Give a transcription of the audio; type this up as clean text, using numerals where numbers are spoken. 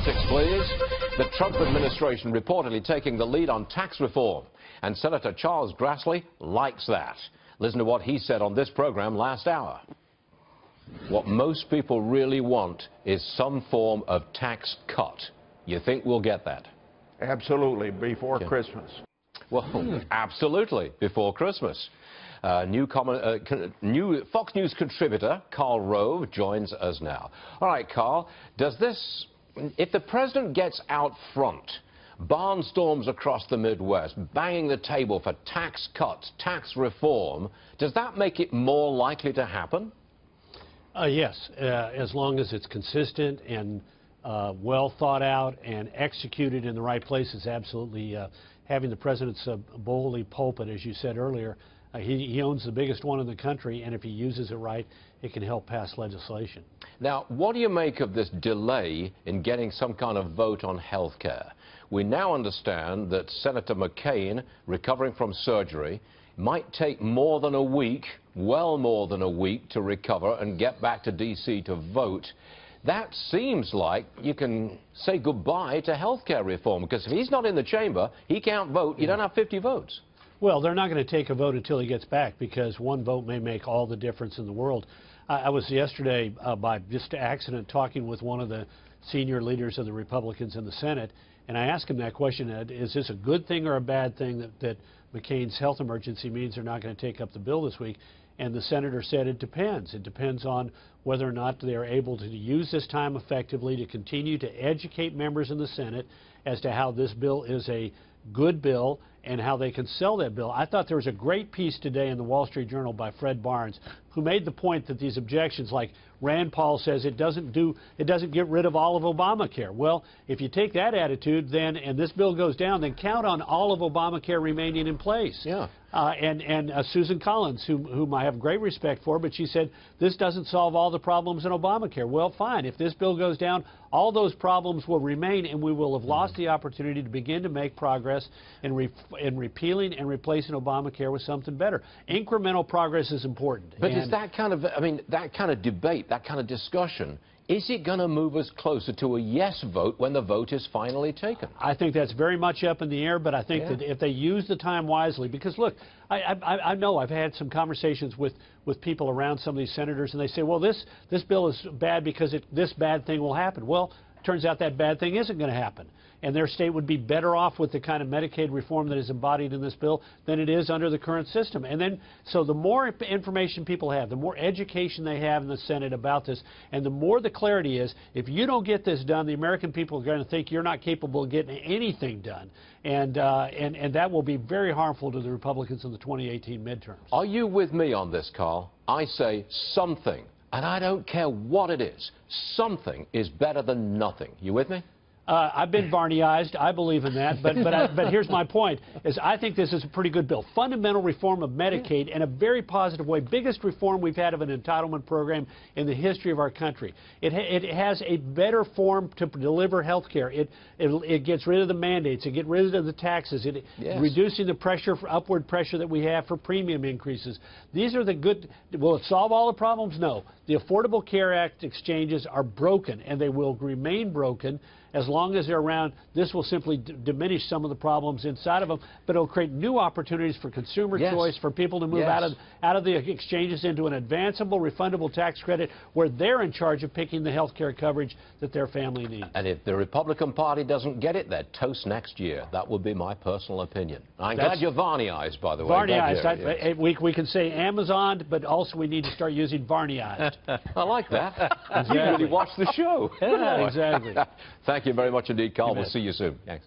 Politics, please. The Trump administration reportedly taking the lead on tax reform. And Senator Charles Grassley likes that. Listen to what he said on this program last hour. What most people really want is some form of tax cut. You think we'll get that? Absolutely, before Christmas. Well, absolutely, before Christmas. New Fox News contributor Karl Rove joins us now. All right, Karl, if the president gets out front, barnstorms across the Midwest, banging the table for tax cuts, tax reform, does that make it more likely to happen? Yes, as long as it's consistent and well thought out and executed in the right places. Absolutely. Having the president's bully pulpit, as you said earlier, he owns the biggest one in the country, and if he uses it right, it can help pass legislation. Now, what do you make of this delay in getting some kind of vote on health care? We now understand that Senator McCain, recovering from surgery, might take more than a week, well more than a week, to recover and get back to D.C. to vote. That seems like you can say goodbye to health care reform, because if he's not in the chamber, he can't vote. You don't have 50 votes. Well, they're not going to take a vote until he gets back, because one vote may make all the difference in the world. I was yesterday, by just accident, talking with one of the senior leaders of the Republicans in the Senate, and I asked him that question, is this a good thing or a bad thing that McCain's health emergency means they're not going to take up the bill this week? And the senator said it depends. It depends on whether or not they're able to use this time effectively to continue to educate members in the Senate as to how this bill is a good bill and how they can sell that bill. I thought there was a great piece today in the Wall Street Journal by Fred Barnes, who made the point that these objections, like Rand Paul says, it doesn't get rid of all of Obamacare. Well, if you take that attitude, then, and this bill goes down, then count on all of Obamacare remaining in place. Yeah. And Susan Collins, whom I have great respect for, but she said this doesn't solve all the problems in Obamacare. Well, fine. If this bill goes down, all those problems will remain, and we will have lost the opportunity to begin to make progress in repealing and replacing Obamacare with something better. Incremental progress is important. But is that kind of, that kind of debate, that kind of discussion, is it going to move us closer to a yes vote when the vote is finally taken? I think that's very much up in the air, but I think that if they use the time wisely, because look, I know I've had some conversations with people around some of these senators, and they say, well, this bill is bad because this bad thing will happen. Well, it turns out that bad thing isn't going to happen. And their state would be better off with the kind of Medicaid reform that is embodied in this bill than it is under the current system. And then, so the more information people have, the more education they have in the Senate about this, and the more the clarity is, if you don't get this done, the American people are going to think you're not capable of getting anything done. And that will be very harmful to the Republicans in the 2018 midterms. Are you with me on this, Karl? I say something, and I don't care what it is, something is better than nothing. You with me? I've been Varneyized. I believe in that. But here's my point, is I think this is a pretty good bill. Fundamental reform of Medicaid in a very positive way. Biggest reform we've had of an entitlement program in the history of our country. It has a better form to deliver health care. It gets rid of the mandates. It gets rid of the taxes. Reducing the pressure, upward pressure that we have for premium increases. These are the good. Will it solve all the problems? No. The Affordable Care Act exchanges are broken, and they will remain broken as long as they're around. This will simply diminish some of the problems inside of them, but it'll create new opportunities for consumer choice, for people to move out of the exchanges into an advanceable, refundable tax credit where they're in charge of picking the health care coverage that their family needs. And if the Republican Party doesn't get it, they're toast next year. That would be my personal opinion. I'm glad you're Varneyized, by the way. Varneyized. We can say Amazon, but also we need to start using Varneyized. I like that. You really watch the show. Yeah, exactly. Thank you very much indeed, Karl. We'll see you soon. Thanks.